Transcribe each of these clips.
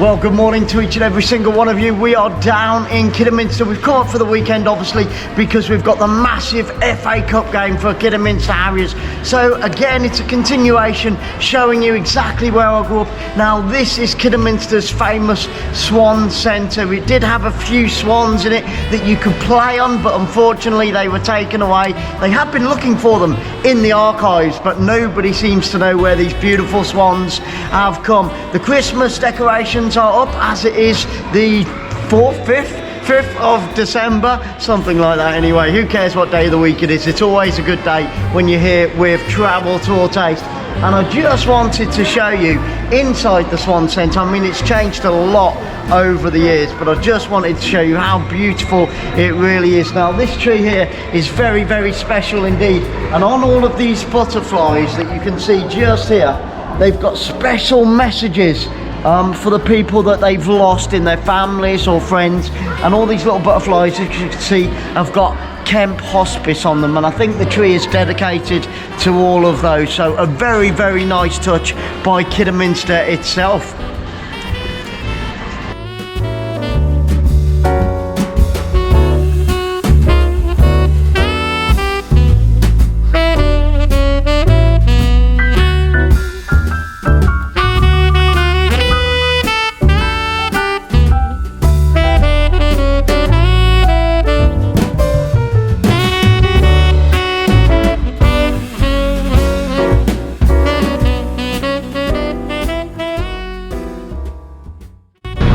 Well, good morning to each and every single one of you. We are down in Kidderminster. We've come up for the weekend, obviously, because we've got the massive FA Cup game for Kidderminster Harriers. So again, it's a continuation showing you exactly where I grew up. Now, this is Kidderminster's famous Swan Centre. It did have a few swans in it that you could play on, but unfortunately they were taken away. They have been looking for them in the archives, but nobody seems to know where these beautiful swans have come. The Christmas decorations are up, as it is the 5th of December, something like that. Anyway, who cares what day of the week it is? It's always a good day when you're here with Travel Tour Taste. And I just wanted to show you inside the Swan Centre. I mean, it's changed a lot over the years, but I just wanted to show you how beautiful it really is. Now, this tree here is very, very special indeed. And on all of these butterflies that you can see just here, they've got special messages for the people that they've lost in their families or friends. And all these little butterflies, as you can see, have got Kemp Hospice on them, and I think the tree is dedicated to all of those. So a very, very nice touch by Kidderminster itself.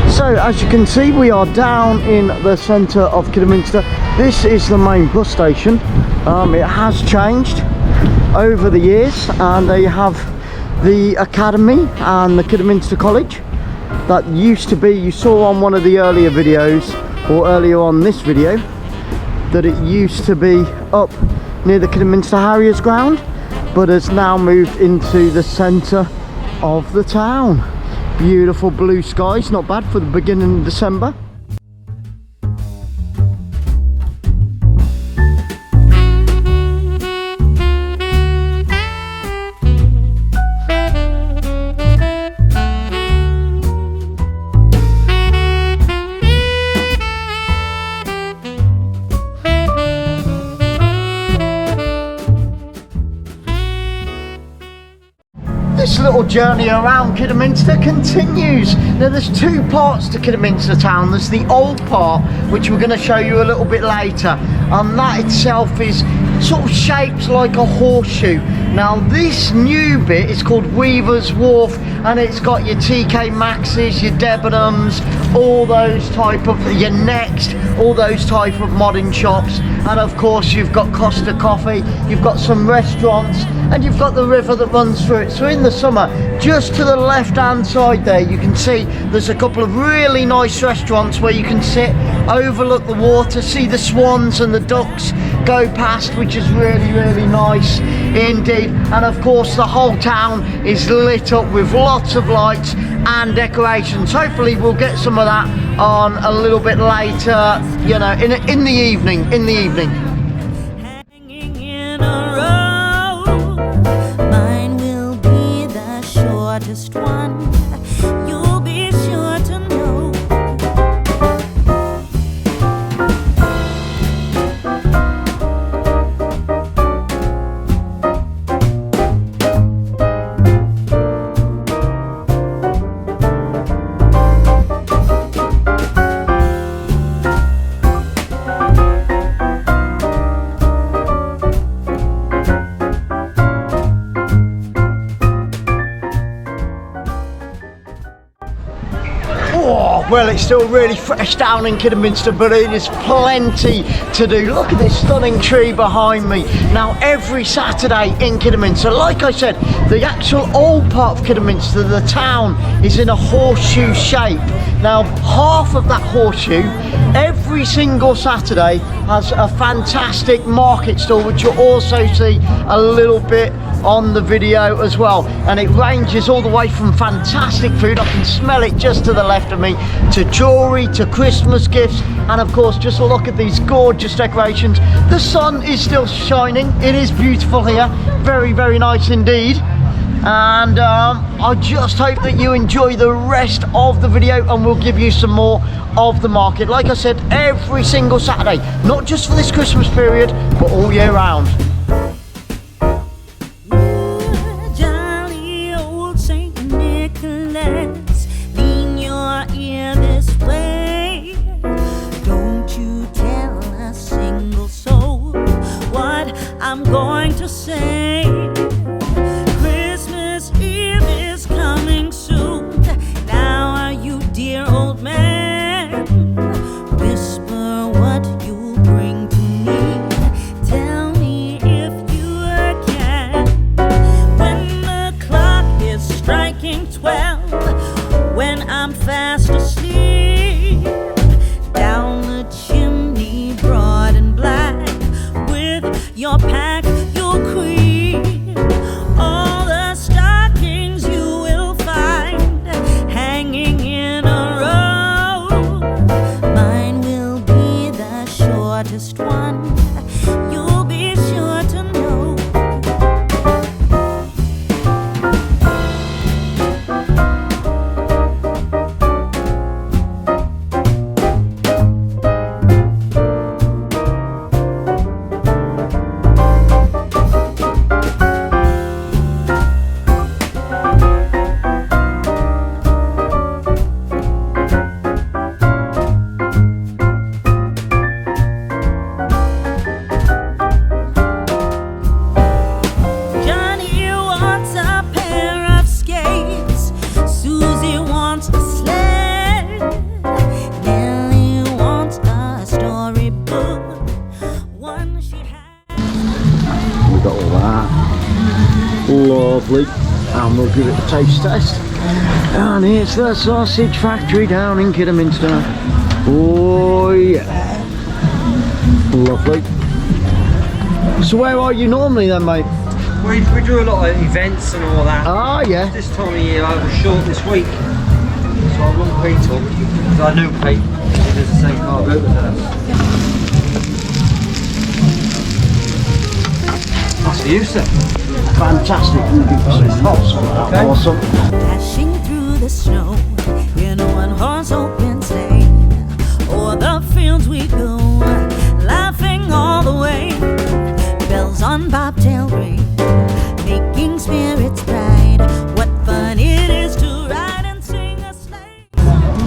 So as you can see, we are down in the centre of Kidderminster. This is the main bus station. It has changed over the years, and they have the academy and the Kidderminster College that used to be, you saw on one of the earlier videos, or earlier on this video, that it used to be up near the Kidderminster Harriers ground, but has now moved into the centre of the town. Beautiful blue skies, not bad for the beginning of December. This little journey around Kidderminster continues. Now, there's two parts to Kidderminster town. There's the old part, which we're going to show you a little bit later, and that itself is sort of shaped like a horseshoe. Now, this new bit is called Weaver's Wharf, and it's got your TK Maxx's, your Debenhams, all those type of, your Next, all those type of modern shops. And of course, you've got Costa Coffee, you've got some restaurants, and you've got the river that runs through it. So in the summer, just to the left hand side there, you can see there's a couple of really nice restaurants where you can sit, overlook the water, see the swans and the ducks go past, which is really, really nice indeed. And of course, the whole town is lit up with lots of lights and decorations. Hopefully we'll get some of that on a little bit later, you know, in the evening. Hanging in a row, mine will be the shortest one. You'll be sure to know. Well, it's still really fresh down in Kidderminster, but it is plenty to do. Look at this stunning tree behind me. Now, every Saturday in Kidderminster, like I said, the actual old part of Kidderminster, the town, is in a horseshoe shape. Now, half of that horseshoe, every single Saturday, has a fantastic market stall, which you'll also see a little bit on the video as well. And it ranges all the way from fantastic food, I can smell it just to the left of me, to jewellery, to Christmas gifts, and of course, just look at these gorgeous decorations. The sun is still shining, it is beautiful here, very, very nice indeed. and I just hope that you enjoy the rest of the video, and we'll give you some more of the market, like I said, every single Saturday, not just for this Christmas period but all year round. Jolly old Saint Nicholas, lean your ear this way. Don't you tell a single soul what I'm going to say. Christmas Eve is coming soon. Now are you, dear old man? Whisper what you'll bring to me. Tell me if you can. When the clock is striking 12, when I'm fast asleep, down the chimney broad and black, with your pack you'll creep. All the stockings you will find hanging in a row. Mine will be the shortest one, you'll be sure to know. Johnny wants a pair of skates, Susie wants a sled, Nellie wants a storybook, one she had. We've got all that. Lovely. And we'll give it a taste test. And here's the sausage factory down in Kidderminster. Oh yeah. Lovely. So where are you normally then, mate? We do a lot of events and all that. Ah, yeah. This time of year I was short this week, so I rung Pete up, because I knew Pete does the same car boat as us. That's for you, sir. Fantastic. Okay. Awesome. Dashing through the snow in a one-horse open sleigh, o'er the fields we go, laughing all the way. Bells on bobtail ring, making spirits bright. What fun it is to ride and sing a sleigh.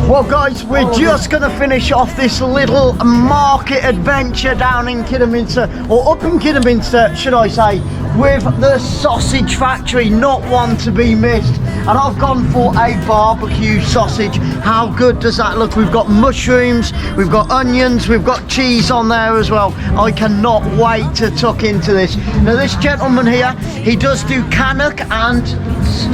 Well guys, we're just going to finish off this little market adventure down in Kidderminster, or up in Kidderminster should I say, with the sausage factory, not one to be missed. And I've gone for a barbecue sausage. How good does that look? We've got mushrooms, we've got onions, we've got cheese on there as well. I cannot wait to tuck into this. Now this gentleman here, he does do Cannock and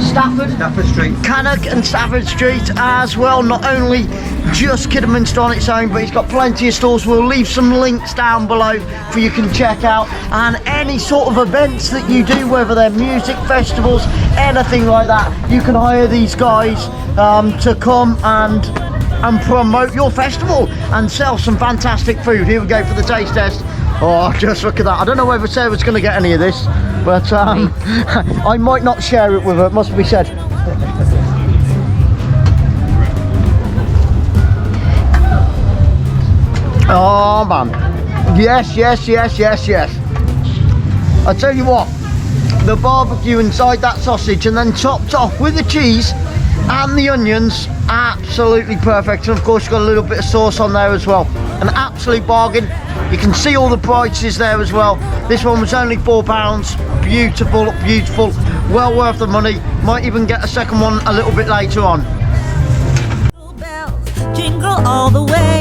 Stafford Street. Cannock and Stafford Street as well, not only just Kidderminster on its own, but he's got plenty of stores. We'll leave some links down below for you can check out, and any sort of events that you do, whether they're music festivals, anything like that, you can hire these guys to come and promote your festival and sell some fantastic food. Here we go for the taste test. Oh, just look at that. I don't know whether Sarah's going to get any of this, but I might not share it with her, it must be said. Oh man, yes, yes, yes, yes, yes. I tell you what, the barbecue inside that sausage and then topped off with the cheese and the onions, absolutely perfect. And of course you've got a little bit of sauce on there as well. An absolute bargain. You can see all the prices there as well. This one was only £4. Beautiful, beautiful, well worth the money. Might even get a second one a little bit later on. Bells jingle all the way.